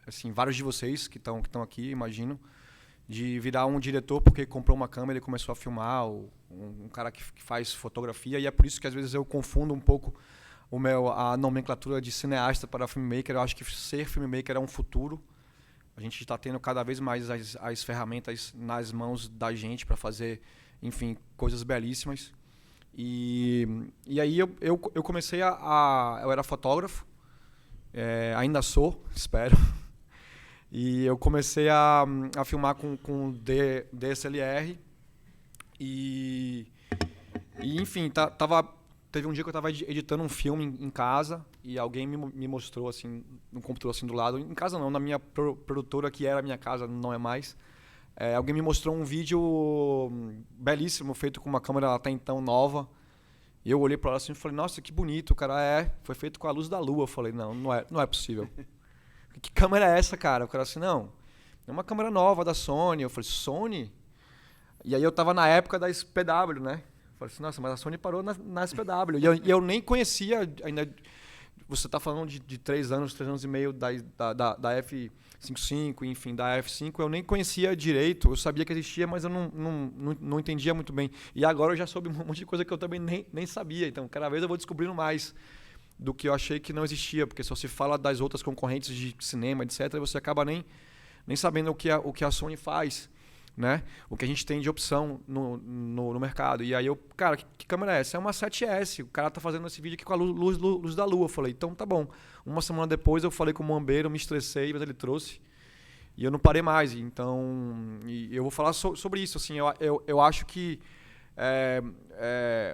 assim, vários de vocês que estão aqui, imagino, de virar um diretor porque comprou uma câmera e começou a filmar, ou um cara que faz fotografia, e é por isso que às vezes eu confundo um pouco a nomenclatura de cineasta para filmmaker. Eu acho que ser filmmaker é um futuro. A gente está tendo cada vez mais as ferramentas nas mãos da gente para fazer, enfim, coisas belíssimas. E aí eu comecei eu era fotógrafo, ainda sou, espero. E eu comecei a filmar com DSLR e enfim, tava teve um dia que eu estava editando um filme em casa e alguém me mostrou, assim, no computador assim do lado. Em casa não, na minha produtora, que era a minha casa, não é mais. Alguém me mostrou um vídeo belíssimo, feito com uma câmera até então nova. E eu olhei para ela assim e falei, nossa, que bonito, cara. Foi feito com a luz da lua. Eu falei, não é possível. Que câmera é essa, cara? O cara assim, não, é uma câmera nova da Sony. Eu falei, Sony? E aí eu tava na época da SPW, né? Eu falei assim, nossa, mas a Sony parou na SPW. E eu nem conhecia ainda. Você tá falando de 3 anos e meio da F55, enfim, da F5. Eu nem conhecia direito. Eu sabia que existia, mas eu não entendia muito bem. E agora eu já soube um monte de coisa que eu também nem sabia. Então, cada vez eu vou descobrindo mais do que eu achei que não existia. Porque só se fala das outras concorrentes de cinema, etc. E você acaba nem sabendo o que a Sony faz. Né? O que a gente tem de opção no mercado. E aí cara, que câmera é essa? É uma 7S. O cara tá fazendo esse vídeo aqui com a luz da lua. Eu falei, então tá bom. Uma semana depois eu falei com o Mambeiro, me estressei, mas ele trouxe. E eu não parei mais. Então, eu vou falar sobre isso. Assim, eu acho que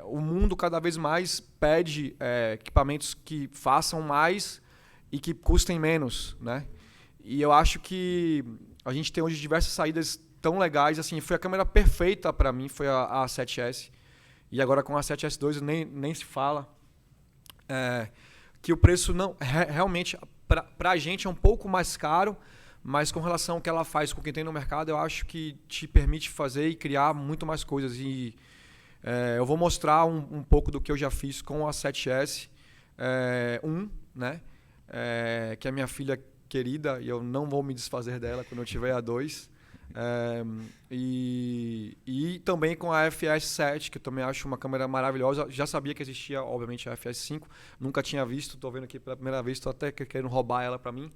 o mundo cada vez mais pede equipamentos que façam mais e que custem menos. Né? E eu acho que a gente tem hoje diversas saídas tão legais, assim, foi a câmera perfeita para mim, foi a 7S. E agora com a 7S2 nem se fala. Que o preço realmente, para a gente é um pouco mais caro, mas com relação ao que ela faz com quem tem no mercado, eu acho que te permite fazer e criar muito mais coisas. E eu vou mostrar um pouco do que eu já fiz com a 7S, né? Que é a minha filha querida, e eu não vou me desfazer dela quando eu tiver a 2. E também com a FS7, que eu também acho uma câmera maravilhosa. Já sabia que existia, obviamente, a FS5. Nunca tinha visto, estou vendo aqui pela primeira vez. Estou até querendo roubar ela para mim.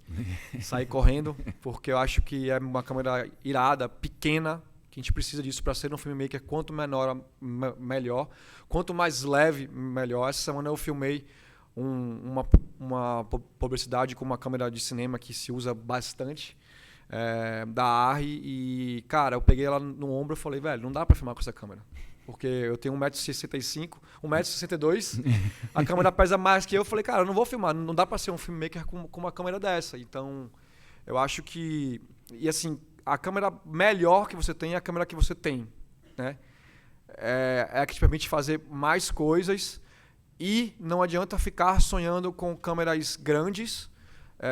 Sair correndo, porque eu acho que é uma câmera irada, pequena, que a gente precisa disso para ser um filmmaker. Quanto menor, melhor. Quanto mais leve, melhor. Essa semana eu filmei uma publicidade com uma câmera de cinema que se usa bastante. Da ARRI, e cara, eu peguei ela no ombro e falei, velho, não dá pra filmar com essa câmera, porque eu tenho 1,65 m, 1,62 m, a câmera pesa mais que eu falei, cara, eu não vou filmar, não dá pra ser um filmmaker com uma câmera dessa. Então, eu acho que, e assim, a câmera melhor que você tem é a câmera que você tem, né? É a que te permite fazer mais coisas, e não adianta ficar sonhando com câmeras grandes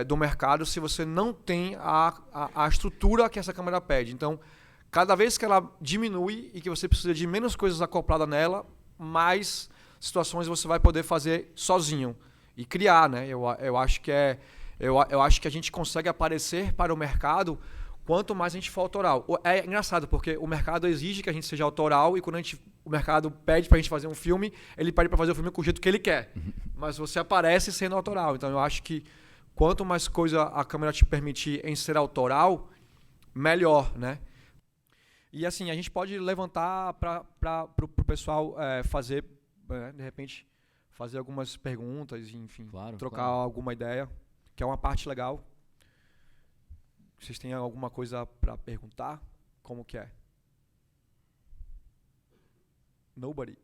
do mercado se você não tem a estrutura que essa câmera pede. Então, cada vez que ela diminui e que você precisa de menos coisas acopladas nela, mais situações você vai poder fazer sozinho e criar, né? Eu acho que eu acho que a gente consegue aparecer para o mercado quanto mais a gente for autoral. É engraçado, porque o mercado exige que a gente seja autoral, e quando o mercado pede para a gente fazer um filme, ele pede para fazer o filme com o jeito que ele quer. Mas você aparece sendo autoral. Então, eu acho que quanto mais coisa a câmera te permitir em ser autoral, melhor, né? E assim, a gente pode levantar para o pessoal fazer, de repente, fazer algumas perguntas, enfim, trocar alguma ideia, que é uma parte legal. Vocês têm alguma coisa para perguntar? Como que é? Nobody.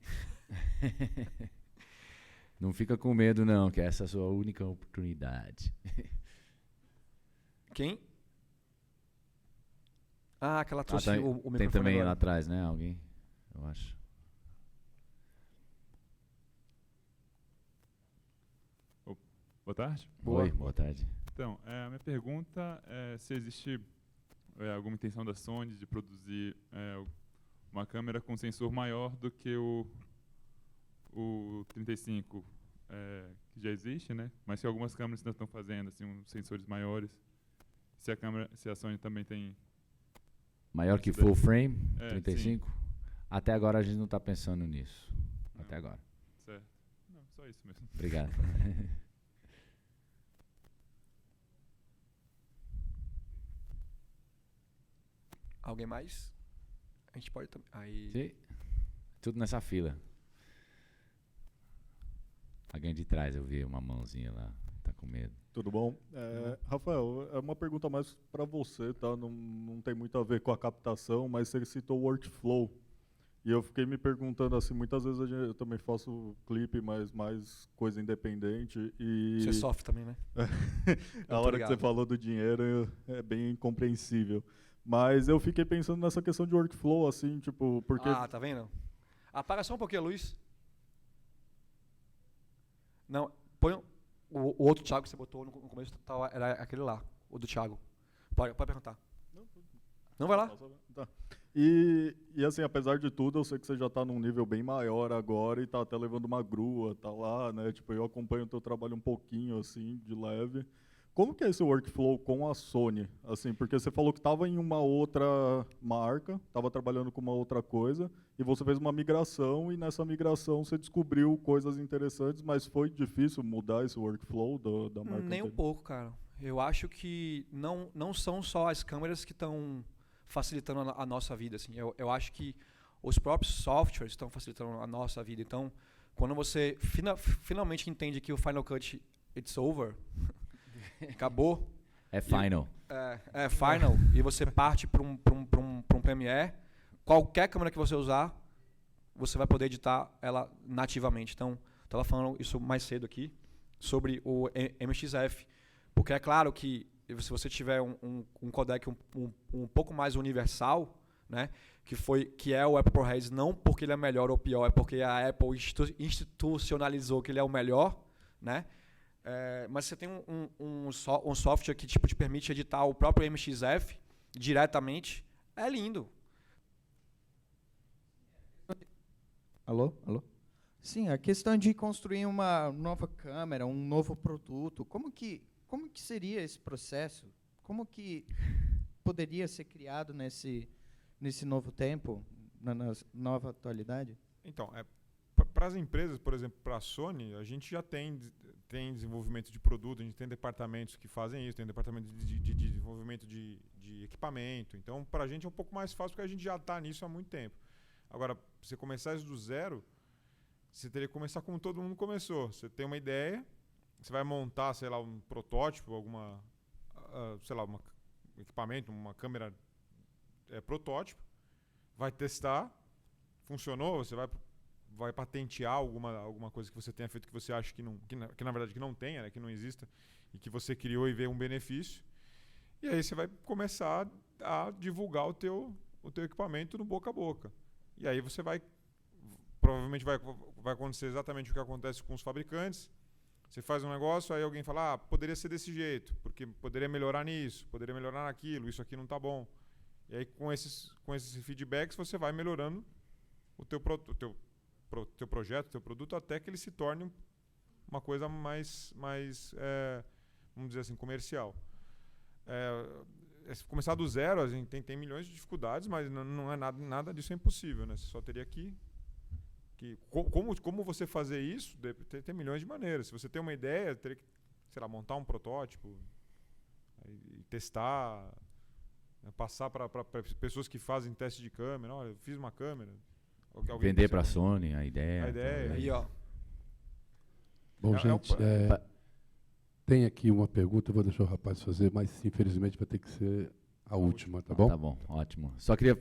Não fica com medo, não, que essa é a sua única oportunidade. Quem? Ah, que ela trouxe o microfone. Tem também agora. lá atrás, né? Alguém, eu acho. Boa tarde. Oi, boa tarde. Então, a minha pergunta é se existe alguma intenção da Sony de produzir uma câmera com sensor maior do que o 35, que já existe, né? Mas que algumas câmeras ainda estão fazendo, assim, uns sensores maiores. Se a Sony também tem... Maior que full frame, 35? Sim. Até agora a gente não está pensando nisso. Não. Até agora. Certo. Não, só isso mesmo. Obrigado. Alguém mais? A gente pode também. Aí... Sim. Tudo nessa fila. Alguém de trás, eu vi uma mãozinha lá. Tá com medo. Tudo bom? Rafael, é uma pergunta mais para você, tá? Não tem muito a ver com a captação, mas você citou o workflow. E eu fiquei me perguntando, assim, muitas vezes eu também faço clipe, mas mais coisa independente. E Você sofre também, né? a hora que você falou do dinheiro é bem incompreensível. Mas eu fiquei pensando nessa questão de workflow, assim, tipo, porque... Ah, tá vendo? Apaga só um pouquinho a luz. Não, põe o outro Thiago que você botou no começo, era aquele lá, o do Thiago. Pode perguntar. Não vai lá? Tá. E assim, apesar de tudo, eu sei que você já está num nível bem maior agora e está até levando uma grua, tá lá, né? Tipo, eu acompanho o teu trabalho um pouquinho, assim, de leve. Como que é esse workflow com a Sony? Assim, porque você falou que estava em uma outra marca, estava trabalhando com uma outra coisa, e você fez uma migração, e nessa migração você descobriu coisas interessantes, mas foi difícil mudar esse workflow da marca? Nem um pouco, cara. Eu acho que não são só as câmeras que estão facilitando a nossa vida. Assim. Eu acho que os próprios softwares estão facilitando a nossa vida. Então, quando você finalmente entende que o Final Cut, it's over, acabou. É final. É final. E você parte para um Premiere, qualquer câmera que você usar, você vai poder editar ela nativamente. Então, estava falando isso mais cedo aqui, sobre o MXF. Porque é claro que se você tiver um codec um pouco mais universal, né, que é o Apple ProRes, não porque ele é melhor ou pior, é porque a Apple institucionalizou que ele é o melhor, né? Mas você tem um software que tipo, te permite editar o próprio MXF diretamente. É lindo. Alô? Sim, a questão de construir uma nova câmera, um novo produto, como que seria esse processo? Como que poderia ser criado nesse novo tempo, na nova atualidade? Então, para as empresas, por exemplo, para a Sony, a gente já tem desenvolvimento de produto, a gente tem departamentos que fazem isso, tem departamento de desenvolvimento de equipamento. Então, para a gente é um pouco mais fácil, porque a gente já está nisso há muito tempo. Agora, você começar isso do zero, você teria que começar como todo mundo começou. Você tem uma ideia, você vai montar, sei lá, um protótipo, sei lá, um equipamento, uma câmera protótipo, vai testar, funcionou, você vai patentear alguma coisa que você tenha feito que você acha que na verdade que não tenha, né, que não exista, e que você criou e vê um benefício. E aí você vai começar a divulgar o teu equipamento no boca a boca. E aí você provavelmente vai acontecer exatamente o que acontece com os fabricantes. Você faz um negócio, aí alguém fala, poderia ser desse jeito, porque poderia melhorar nisso, poderia melhorar naquilo, isso aqui não está bom. E aí com esses feedbacks você vai melhorando o teu projeto, o teu produto, até que ele se torne uma coisa mais vamos dizer assim, comercial. Começar do zero, a gente tem milhões de dificuldades, mas não é nada disso é impossível, né? Você só teria que como você fazer isso, tem milhões de maneiras. Se você tem uma ideia, teria que, sei lá, montar um protótipo e testar, passar para pessoas que fazem teste de câmera. Olha, eu fiz uma câmera. Vender para a Sony a ideia. Aí, ó. Bom, gente, tem aqui uma pergunta, eu vou deixar o rapaz fazer, mas infelizmente vai ter que ser a última, tá bom? Tá bom, ótimo. Só queria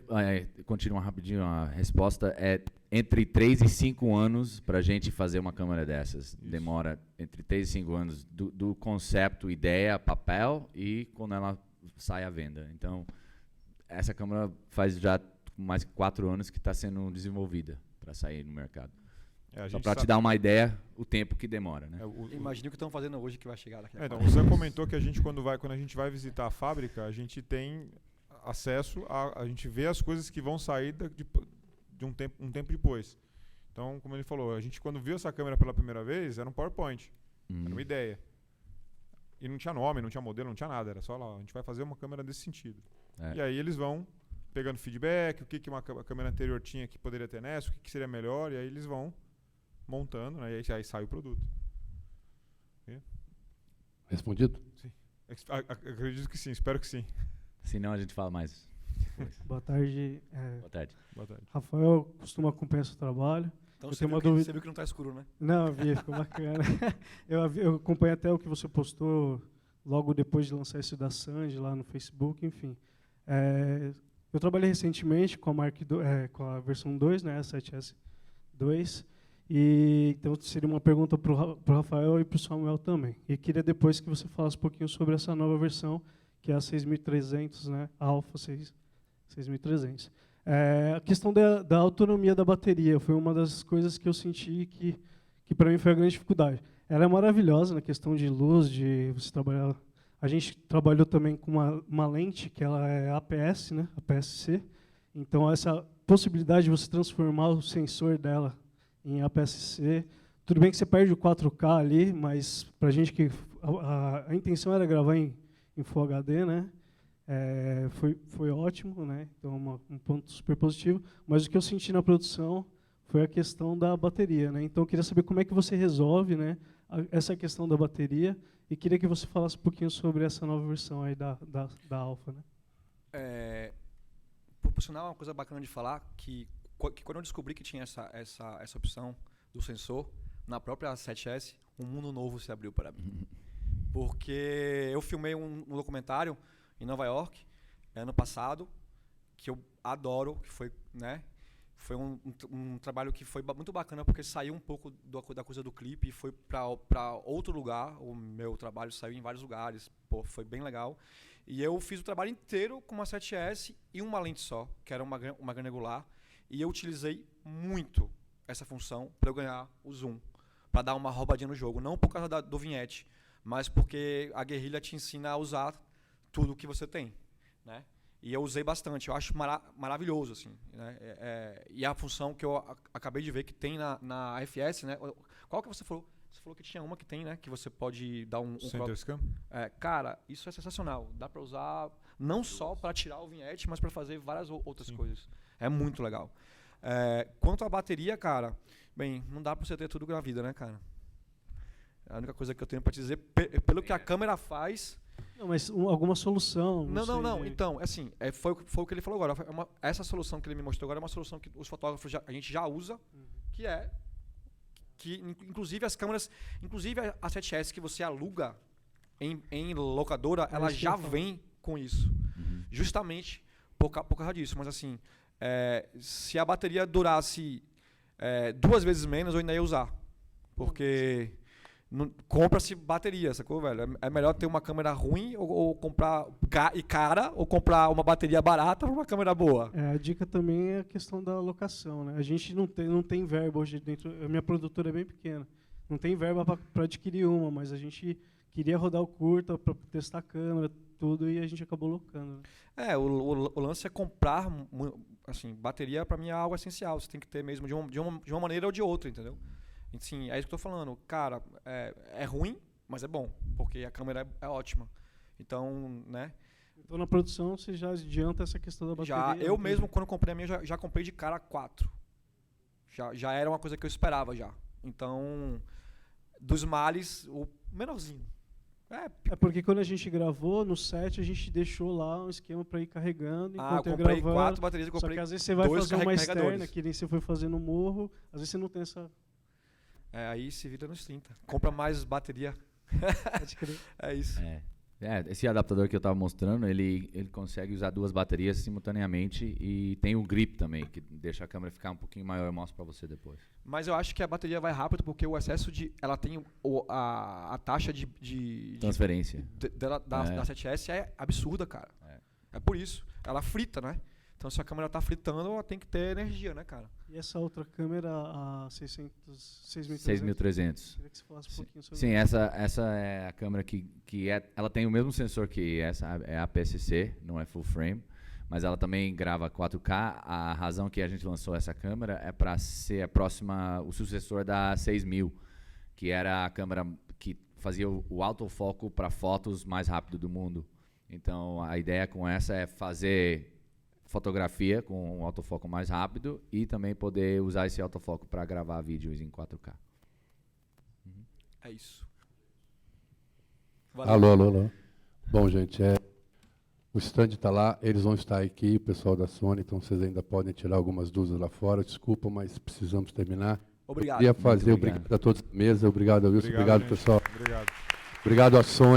continuar rapidinho a resposta. É entre 3 e 5 anos para a gente fazer uma câmera dessas. Isso. Demora entre 3 e 5 anos do conceito, ideia, papel e quando ela sai à venda. Então, essa câmera faz já mais de 4 anos que está sendo desenvolvida para sair no mercado. Só para te dar uma ideia, o tempo que demora, né? Imagina o que estão fazendo hoje que vai chegar daqui a pouco. Então, o Sam comentou que a gente, quando a gente vai visitar a fábrica, a gente tem acesso a gente vê as coisas que vão sair de um tempo depois. Então, como ele falou, a gente quando viu essa câmera pela primeira vez, era um PowerPoint, era uma ideia. E não tinha nome, não tinha modelo, não tinha nada, era só lá, a gente vai fazer uma câmera desse sentido. E aí eles vão pegando feedback, o que uma câmera anterior tinha que poderia ter nessa, o que seria melhor, e aí eles vão montando, né, e aí sai o produto. Respondido? Sim. Acredito que sim, espero que sim. Senão a gente fala mais. Boa tarde. Boa tarde. Boa tarde. Rafael, costumo acompanhar seu trabalho. Então eu você viu que não está escuro, né? Não, eu vi, ficou bacana. eu acompanho até o que você postou logo depois de lançar esse da Sandy lá no Facebook, enfim. Eu trabalhei recentemente com a com a versão 2, né, a 7S2, e então seria uma pergunta para o Rafael e para o Samuel também. E queria depois que você falasse um pouquinho sobre essa nova versão, que é a 6300, né, a Alpha 6300. A questão da autonomia da bateria foi uma das coisas que eu senti que para mim foi a grande dificuldade. Ela é maravilhosa na questão de luz, de você trabalhar. A gente trabalhou também com uma lente que ela é APS, né, APS-C. Então essa possibilidade de você transformar o sensor dela em APS-C, tudo bem que você perde o 4K ali, mas para a gente que a intenção era gravar em Full HD, né? Foi ótimo, né? Então um ponto super positivo. Mas o que eu senti na produção foi a questão da bateria, né? Então eu queria saber como é que você resolve, né, essa questão da bateria, e queria que você falasse um pouquinho sobre essa nova versão aí da Alpha, né? Proporcional é uma coisa bacana de falar que quando eu descobri que tinha essa opção do sensor na própria 7S, um mundo novo se abriu para mim. Porque eu filmei um documentário em Nova York ano passado, que eu adoro, que foi, né, foi um trabalho que foi muito bacana, porque saiu um pouco da coisa do clipe e foi para outro lugar. O meu trabalho saiu em vários lugares, foi bem legal. E eu fiz o trabalho inteiro com uma 7S e uma lente só, que era uma grande angular. E eu utilizei muito essa função para eu ganhar o zoom, para dar uma roubadinha no jogo. Não por causa do vignette, mas porque a Guerrilla te ensina a usar tudo que você tem, né? E eu usei bastante, eu acho maravilhoso, assim, né? E a função que eu acabei de ver que tem na FS, né? Qual que você falou? Você falou que tinha uma que tem, né? Que você pode dar um Center Scan? Cara, isso é sensacional. Dá para usar não só para tirar o vignette, mas para fazer várias outras coisas. É muito legal. Quanto à bateria, cara, bem, não dá para você ter tudo na vida, né, cara? A única coisa que eu tenho para te dizer, pelo que a câmera faz... Não, mas alguma solução? Não. Então, assim, foi o que ele falou agora. Essa solução que ele me mostrou agora é uma solução que os fotógrafos a gente já usa, que inclusive as câmeras, inclusive a 7S que você aluga em locadora, ela já vem com isso. Justamente por causa disso. Mas assim, se a bateria durasse 2 vezes menos, eu ainda ia usar. Porque... compra-se bateria, sacou, velho? É melhor ter uma câmera ruim ou comprar cara ou comprar uma bateria barata para uma câmera boa. A dica também é a questão da locação, né? A gente não tem verba hoje dentro. A minha produtora é bem pequena. Não tem verba para adquirir uma, mas a gente queria rodar o curta para testar a câmera, tudo, e a gente acabou locando. Né? O lance é comprar, assim, bateria para mim é algo essencial. Você tem que ter mesmo de uma maneira ou de outra, entendeu? Sim, é isso que eu tô falando. Cara, é ruim, mas é bom, porque a câmera é ótima. Então, né? Então, na produção, você já adianta essa questão da bateria? Eu mesmo, quando comprei a minha, já comprei de cara 4. Já era uma coisa que eu esperava já. Então, dos males, o menorzinho. Porque quando a gente gravou, no set, a gente deixou lá um esquema para ir carregando. Eu comprei 4 baterias, eu comprei 2 carregadores. Só que às vezes você vai fazer uma externa, que nem você foi fazer no morro, às vezes você não tem essa... aí se vira nos 30. Compra mais bateria. É isso. Esse adaptador que eu estava mostrando, ele consegue usar 2 baterias simultaneamente e tem o grip também, que deixa a câmera ficar um pouquinho maior. Eu mostro para você depois. Mas eu acho que a bateria vai rápido porque o excesso ela tem a taxa de transferência da 7S é absurda, cara. É por isso. Ela frita, né? Então, se a câmera está fritando, ela tem que ter energia, né, cara? E essa outra câmera, a 6300? 6300. Queria que você falasse um pouquinho sobre isso. Sim, essa é a câmera que ela tem o mesmo sensor que essa, é a APS-C, não é full frame, mas ela também grava 4K. A razão que a gente lançou essa câmera é para ser o sucessor da 6000, que era a câmera que fazia o autofoco para fotos mais rápido do mundo. Então, a ideia com essa é fazer fotografia com um autofoco mais rápido e também poder usar esse autofoco para gravar vídeos em 4K. É isso. Valeu. Alô. Bom, gente, o stand está lá, eles vão estar aqui, o pessoal da Sony, então vocês ainda podem tirar algumas dúvidas lá fora. Desculpa, mas precisamos terminar. Obrigado. Eu queria fazer obrigado a todos da mesa, obrigado a Wilson, obrigado pessoal. Obrigado. Obrigado à Sony.